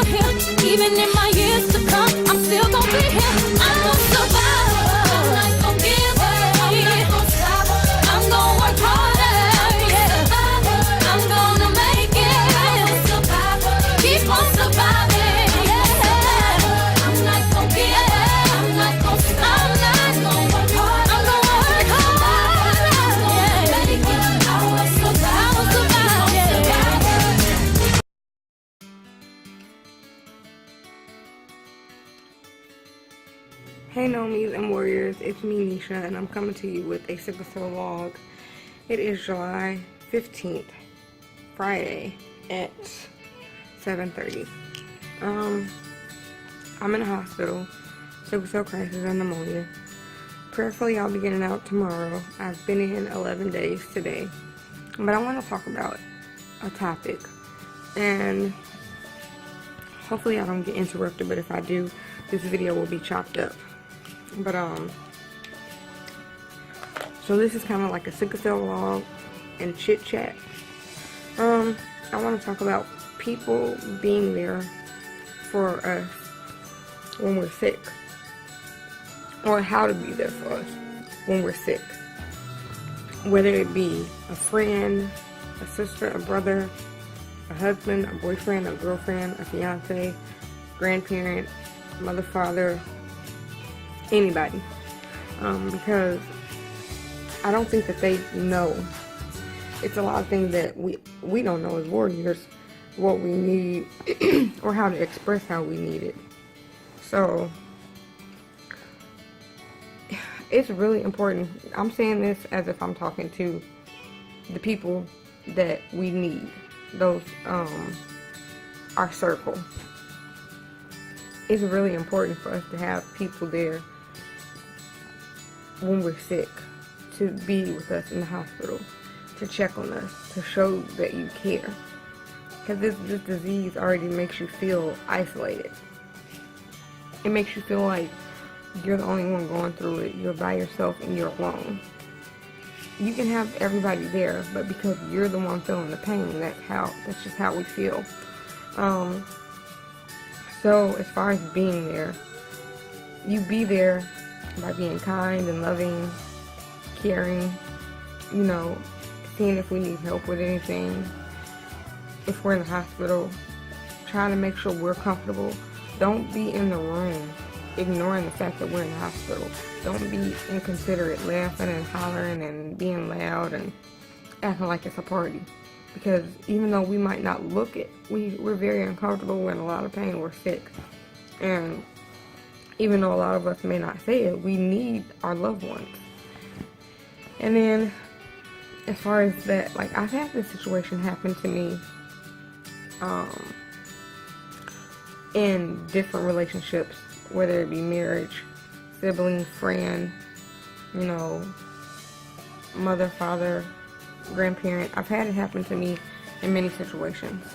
here. Even in my years to come, I'm still gonna be here. I'm gonna survive. I'm not gonna give up. I'm not gonna stop. I'm gonna work harder. Yeah. I'm gonna make it. I'm a survivor. Keep on surviving. Yeah. I'm not gonna give up. I'm not gonna stop. I'm not gonna work hard. I'm gonna work hard. I'm gonna make it. I'm a survivor. I'm a survivor. Yeah. Hey Nomies and Warriors, it's me Nesha, and I'm coming to you with a Sickle Cell vlog. It is July 15th, Friday at 7:30. I'm in a hospital, sickle cell crisis and pneumonia. Prayerfully I'll be getting out tomorrow. I've been in 11 days today, but I want to talk about a topic, and hopefully I don't get interrupted, but if I do, this video will be chopped up. But so this is kind of like a sickle cell vlog and chit chat. I want to talk about people being there for us when we're sick, or how to be there for us when we're sick, whether it be a friend, a sister, a brother, a husband, a boyfriend, a girlfriend, a fiance, grandparent, mother, father, anybody, because I don't think that they know. It's a lot of things that we don't know as warriors what we need or how to express how we need it. So it's really important. I'm saying this as if I'm talking to the people that we need, those our circle. It's really important for us to have people there when we're sick, to be with us in the hospital, to check on us, to show that you care. Because this disease already makes you feel isolated. It makes you feel like you're the only one going through it. You're by yourself and you're alone. You can have everybody there, but because you're the one feeling the pain, that's just how we feel. So as far as being there, you be there by being kind and loving, caring, seeing if we need help with anything. If we're in the hospital, trying to make sure we're comfortable. Don't be in the room ignoring the fact that we're in the hospital. Don't be inconsiderate, laughing and hollering and being loud and acting like it's a party. Because even though we might not look it, we're very uncomfortable, we're in a lot of pain, we're sick. And even though a lot of us may not say it, we need our loved ones. And then, as far as that, like, I've had this situation happen to me in different relationships, whether it be marriage, sibling, friend, mother, father, grandparent. I've had it happen to me in many situations.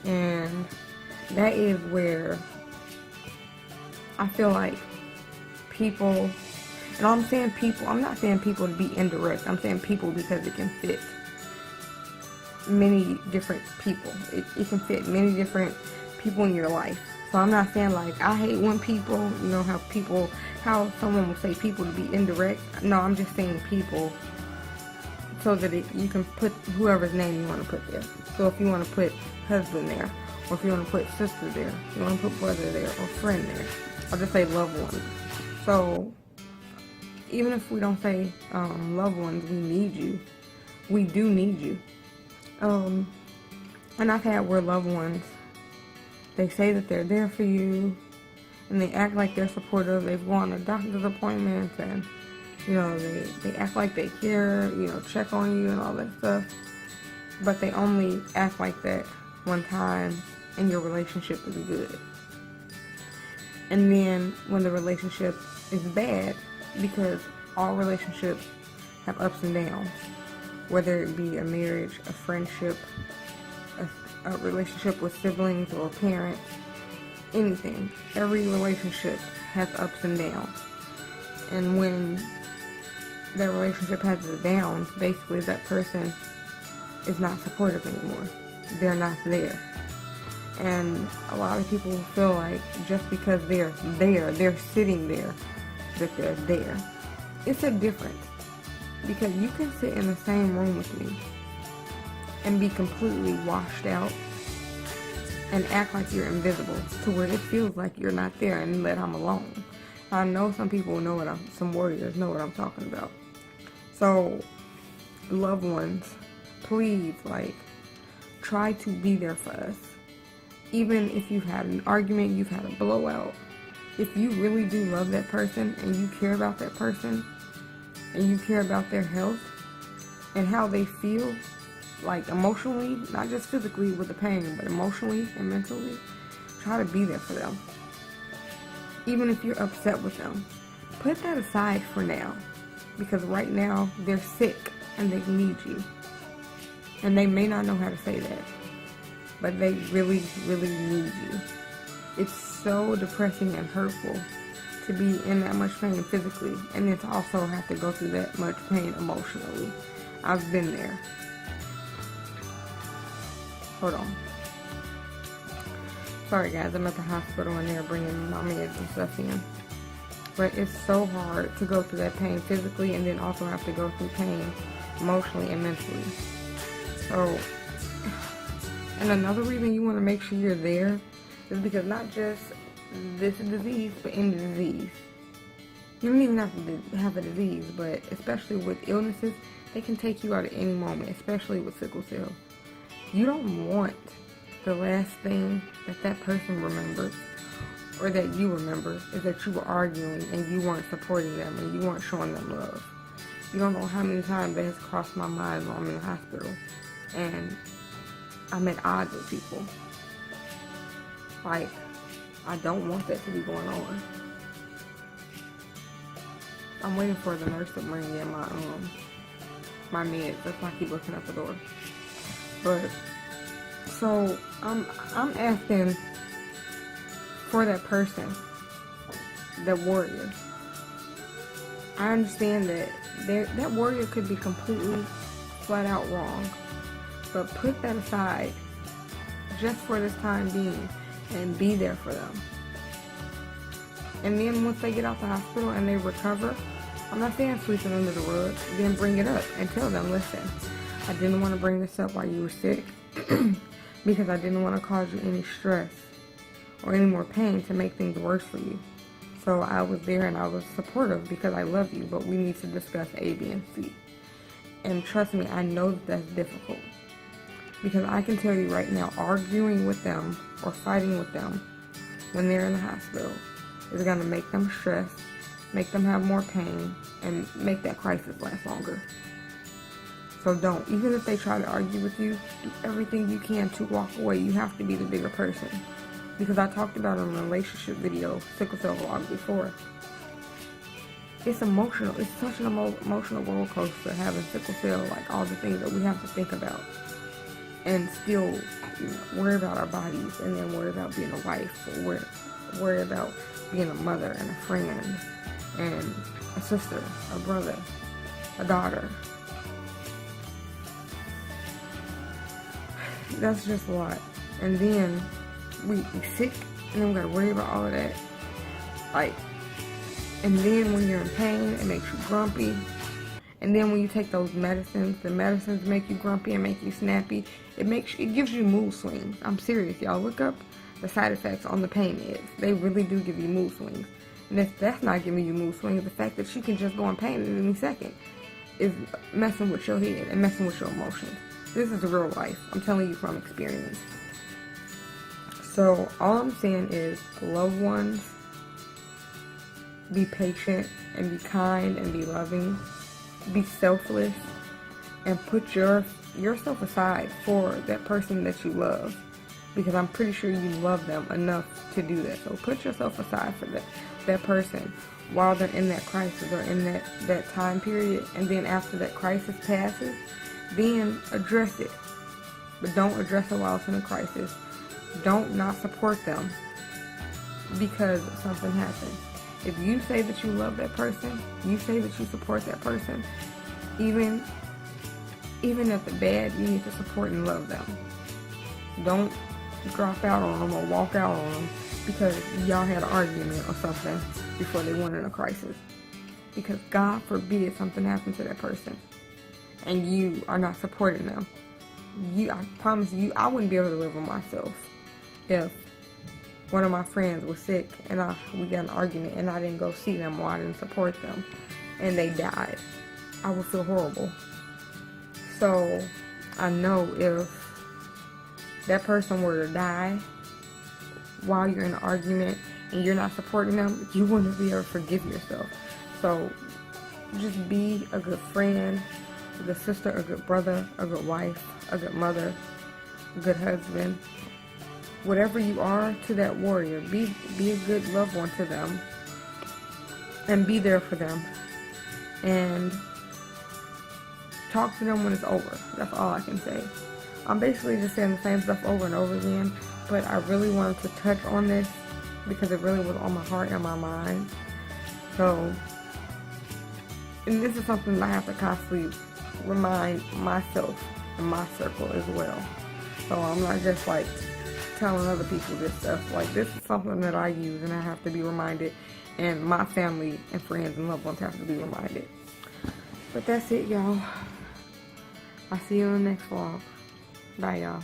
And that is where I feel like people, and I'm saying people, I'm not saying people to be indirect, I'm saying people because it can fit many different people. It can fit many different people in your life. So I'm not saying like I hate when people, how someone will say people to be indirect. No, I'm just saying people so that you can put whoever's name you want to put there. So if you want to put husband there, or if you want to put sister there, you want to put brother there, or friend there, or just say loved ones. So even if we don't say loved ones, we need you. We do need you. And I've had where loved ones, they say that they're there for you, and they act like they're supportive. They've gone to doctor's appointments, and they act like they care, check on you and all that stuff. But they only act like that one time, and your relationship is good. And then when the relationship is bad, because all relationships have ups and downs, whether it be a marriage, a friendship, a relationship with siblings or parents, anything. Every relationship has ups and downs. And when that relationship has the downs, basically that person is not supportive anymore. They're not there. And a lot of people feel like just because they're there, they're sitting there, that they're there. It's a difference, because you can sit in the same room with me and be completely washed out and act like you're invisible to where it feels like you're not there and that I'm alone. I know some people know some warriors know what I'm talking about. So, loved ones, please, like, try to be there for us. Even if you've had an argument, you've had a blowout, if you really do love that person and you care about that person and you care about their health and how they feel, like emotionally, not just physically with the pain, but emotionally and mentally, try to be there for them. Even if you're upset with them, put that aside for now, because right now they're sick and they need you. And they may not know how to say that, but they really, really need you. It's so depressing and hurtful to be in that much pain physically, and then to also have to go through that much pain emotionally. I've been there. Hold on. Sorry guys, I'm at the hospital and they're bringing my meds and stuff in. But it's so hard to go through that pain physically and then also have to go through pain emotionally and mentally. So, and another reason you want to make sure you're there is because not just this disease, but any disease. You don't even have to have a disease, but especially with illnesses, they can take you out at any moment, especially with sickle cell. You don't want the last thing that person remembers, or that you remember, is that you were arguing and you weren't supporting them and you weren't showing them love. You don't know how many times that has crossed my mind while I'm in the hospital and I'm at odds with people. Like, I don't want that to be going on. I'm waiting for the nurse to bring in my meds. That's why I keep looking at the door. But so I'm asking for that person, that warrior. I understand that that warrior could be completely flat out wrong, but put that aside just for this time being and be there for them. And then once they get out the hospital and they recover, I'm not saying sweep it under the rug, then bring it up and tell them, listen, I didn't want to bring this up while you were sick because I didn't want to cause you any stress or any more pain to make things worse for you. So I was there and I was supportive because I love you, but we need to discuss A, B, and C. And trust me, I know that that's difficult, because I can tell you right now, arguing with them or fighting with them when they're in the hospital is going to make them stress, make them have more pain, and make that crisis last longer. So don't. Even if they try to argue with you, do everything you can to walk away. You have to be the bigger person. Because I talked about in a relationship video, Sickle Cell vlog before. It's emotional. It's such an emotional roller coaster having sickle cell, like all the things that we have to think about. And still worry about our bodies, and then worry about being a wife, or worry about being a mother and a friend and a sister, a brother, a daughter. That's just a lot. And then we sick, and then we gotta worry about all of that. Like, and then when you're in pain, it makes you grumpy. And then when you take those medicines, the medicines make you grumpy and make you snappy. It gives you mood swings. I'm serious, y'all. Look up the side effects on the pain meds. They really do give you mood swings. And that's not giving you mood swings. The fact that you can just go in pain at any second is messing with your head and messing with your emotions. This is real life. I'm telling you from experience. So all I'm saying is, loved ones, be patient and be kind and be loving. Be selfless and put yourself aside for that person that you love, because I'm pretty sure you love them enough to do that. So put yourself aside for that person while they're in that crisis or in that time period, and then after that crisis passes, then address it. But don't address it while it's in a crisis. Don't not support them because something happened. If you say that you love that person, you say that you support that person, even at the bad, you need to support and love them. Don't drop out on them or walk out on them because y'all had an argument or something before they went in a crisis. Because God forbid something happened to that person and you are not supporting them. I promise you, I wouldn't be able to live with myself if one of my friends was sick and we got an argument and I didn't go see them or I didn't support them and they died. I would feel horrible. So I know if that person were to die while you're in an argument and you're not supporting them, you wouldn't be able to forgive yourself. So just be a good friend, a good sister, a good brother, a good wife, a good mother, a good husband. Whatever you are to that warrior, be a good loved one to them and be there for them. And talk to them when it's over. That's all I can say. I'm basically just saying the same stuff over and over again, but I really wanted to touch on this because it really was on my heart and my mind. So, and this is something that I have to constantly remind myself and my circle as well. So I'm not just like telling other people this stuff. Like, this is something that I use and I have to be reminded, and my family and friends and loved ones have to be reminded. But that's it, y'all. I'll see you in the next vlog. Bye, y'all.